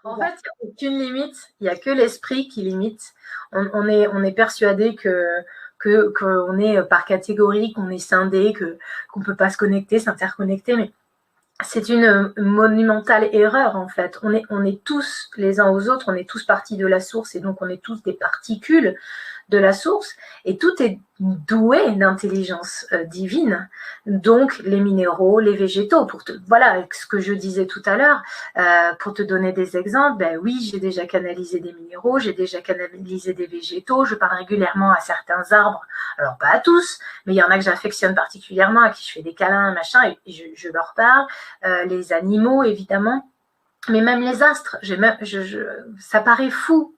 En fait, il n'y a aucune limite, il n'y a que l'esprit qui limite. On est persuadé qu'on est par catégorie, qu'on est scindé, qu'on ne peut pas se connecter, s'interconnecter, mais c'est une monumentale erreur en fait. On est tous les uns aux autres, on est tous partis de la source et donc on est tous des particules de la source et tout est doué d'intelligence divine. Donc les minéraux, les végétaux, voilà ce que je disais tout à l'heure, pour te donner des exemples, ben oui, j'ai déjà canalisé des minéraux, j'ai déjà canalisé des végétaux, je parle régulièrement à certains arbres, alors pas à tous, mais il y en a que j'affectionne particulièrement, à qui je fais des câlins, machin, et je leur parle, les animaux évidemment, mais même les astres, ça paraît fou,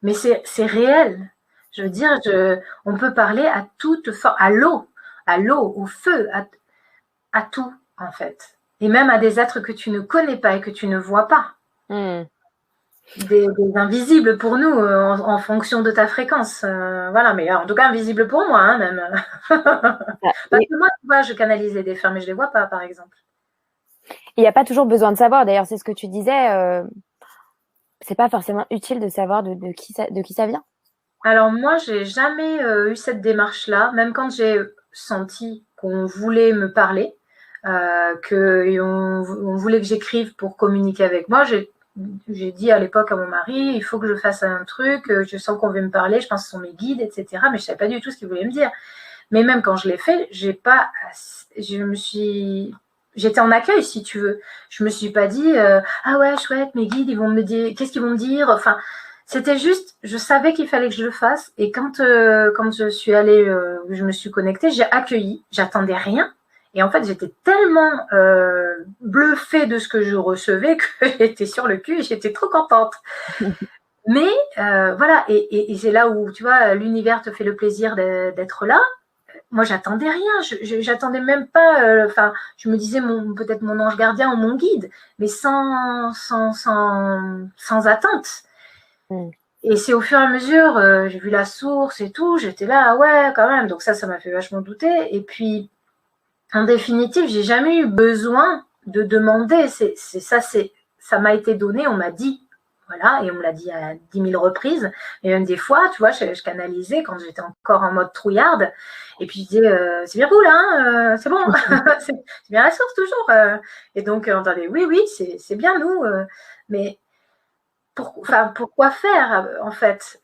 mais c'est réel. Je veux dire, on peut parler à toute forme, à l'eau, au feu, à tout, en fait. Et même à des êtres que tu ne connais pas et que tu ne vois pas. Des invisibles pour nous, en fonction de ta fréquence. Voilà, mais en tout cas, invisibles pour moi, hein, même. Parce que moi, tu vois, je canalisais des femmes, mais je ne les vois pas, par exemple. Il n'y a pas toujours besoin de savoir. D'ailleurs, c'est ce que tu disais. C'est pas forcément utile de savoir de qui ça vient. Alors moi, j'ai jamais eu cette démarche-là, même quand j'ai senti qu'on voulait me parler, qu'on voulait que j'écrive pour communiquer avec moi. J'ai dit à l'époque à mon mari, il faut que je fasse un truc, je sens qu'on veut me parler, je pense que ce sont mes guides, etc. Mais je ne savais pas du tout ce qu'ils voulaient me dire. Mais même quand je l'ai fait, j'étais en accueil, si tu veux. Je me suis pas dit, ah ouais, chouette, mes guides, ils vont me dire, qu'est-ce qu'ils vont me dire? Enfin, c'était juste, je savais qu'il fallait que je le fasse. Et quand je suis allée, je me suis connectée, j'ai accueilli, j'attendais rien. Et en fait, j'étais tellement bluffée de ce que je recevais que j'étais sur le cul et j'étais trop contente. Mais voilà, et c'est là où, tu vois, l'univers te fait le plaisir d'être là. Moi, j'attendais rien, j'attendais même pas, je me disais peut-être mon ange gardien ou mon guide, mais sans attente. Et c'est au fur et à mesure, j'ai vu la source et tout, j'étais là, ah ouais, quand même, donc ça m'a fait vachement douter. Et puis, en définitive, j'ai jamais eu besoin de demander, ça m'a été donné, on m'a dit. Voilà, et on me l'a dit à 10 000 reprises. Et même des fois, tu vois, je canalisais quand j'étais encore en mode trouillarde. Et puis je disais, c'est bien cool, hein, c'est bon, c'est bien la source toujours. Et donc, on entendait, oui, oui, c'est bien nous. Mais pourquoi faire, en fait?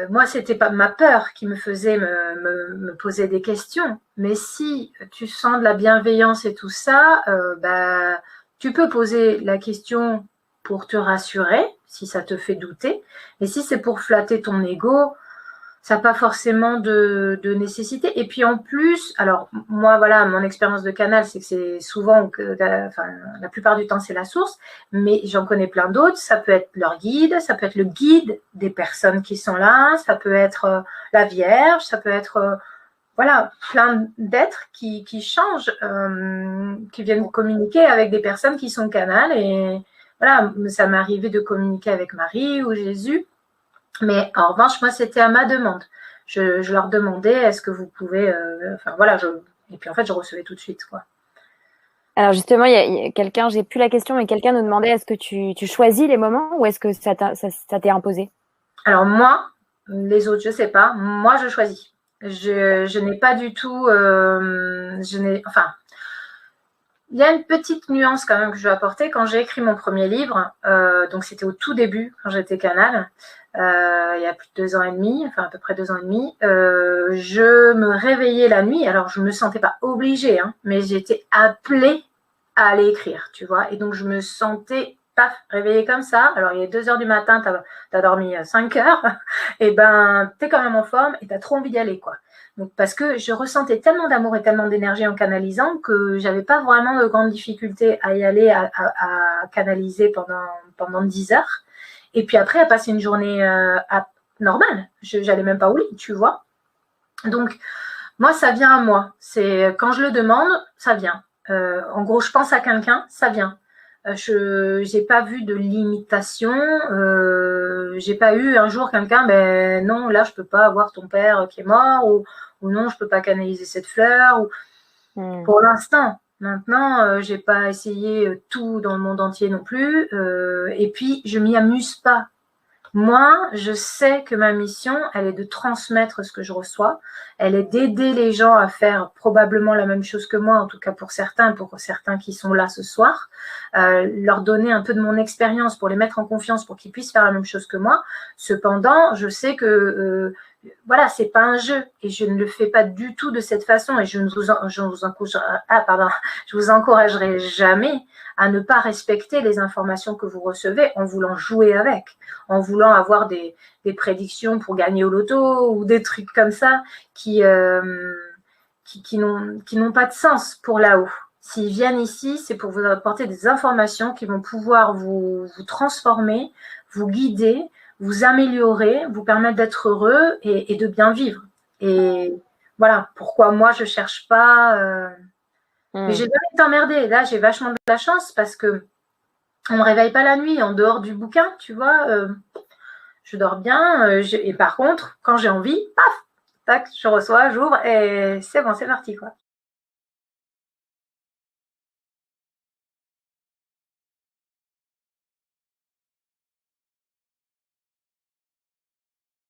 Moi, c'était pas ma peur qui me faisait me poser des questions. Mais si tu sens de la bienveillance et tout ça, bah, tu peux poser la question pour te rassurer, si ça te fait douter. Et si c'est pour flatter ton ego, ça n'a pas forcément de nécessité. Et puis en plus, alors moi, voilà, mon expérience de canal, c'est que c'est souvent, la plupart du temps, c'est la source, mais j'en connais plein d'autres. Ça peut être leur guide, ça peut être le guide des personnes qui sont là, ça peut être la Vierge, ça peut être, voilà, plein d'êtres qui changent, qui viennent communiquer avec des personnes qui sont canal. Et voilà, ça m'est arrivé de communiquer avec Marie ou Jésus. Mais en revanche, moi, c'était à ma demande. Je leur demandais, est-ce que vous pouvez... voilà, et puis en fait, je recevais tout de suite, quoi. Alors justement, il y a quelqu'un, j'ai plus la question, mais quelqu'un nous demandait est-ce que tu choisis les moments ou est-ce que ça t'est imposé? Alors moi, les autres, je sais pas. Moi, je choisis. Je n'ai pas du tout... il y a une petite nuance quand même que je veux apporter. Quand j'ai écrit mon premier livre, donc c'était au tout début, quand j'étais canal, il y a plus de 2 ans et demi, enfin à peu près 2 ans et demi, je me réveillais la nuit. Alors je me sentais pas obligée, hein, mais j'étais appelée à aller écrire, tu vois. Et donc je me sentais paf, réveillée comme ça. Alors il est 2 heures du matin, t'as dormi 5 heures, et ben t'es quand même en forme et t'as trop envie d'y aller, quoi. Donc, parce que je ressentais tellement d'amour et tellement d'énergie en canalisant que j'avais pas vraiment de grandes difficultés à y aller, à canaliser pendant 10 heures. Et puis après, à passer une journée normale. J'allais même pas au lit, tu vois. Donc, moi, ça vient à moi. C'est quand je le demande, ça vient. En gros, je pense à quelqu'un, ça vient. Je n'ai pas vu de limitation. J'ai pas eu un jour quelqu'un, ben non, là, je peux pas avoir ton père qui est mort, ou non, je peux pas canaliser cette fleur. Pour l'instant, Maintenant, j'ai pas essayé tout dans le monde entier non plus. Et puis, je m'y amuse pas. Moi, je sais que ma mission, elle est de transmettre ce que je reçois. Elle est d'aider les gens à faire probablement la même chose que moi, en tout cas pour certains qui sont là ce soir, leur donner un peu de mon expérience pour les mettre en confiance pour qu'ils puissent faire la même chose que moi. Cependant, je sais que voilà, c'est pas un jeu et je ne le fais pas du tout de cette façon et je vous encouragerai jamais à ne pas respecter les informations que vous recevez en voulant jouer avec, en voulant avoir des prédictions pour gagner au loto ou des trucs comme ça qui n'ont pas de sens pour là-haut. S'ils viennent ici, c'est pour vous apporter des informations qui vont pouvoir vous transformer, vous guider, vous améliorer, vous permettre d'être heureux et de bien vivre. Et voilà pourquoi moi je cherche pas. Mais j'ai jamais été emmerdée. Là, j'ai vachement de la chance parce que on me réveille pas la nuit en dehors du bouquin, tu vois. Je dors bien. Et par contre, quand j'ai envie, paf, tac, je reçois, j'ouvre et c'est bon, c'est parti, quoi.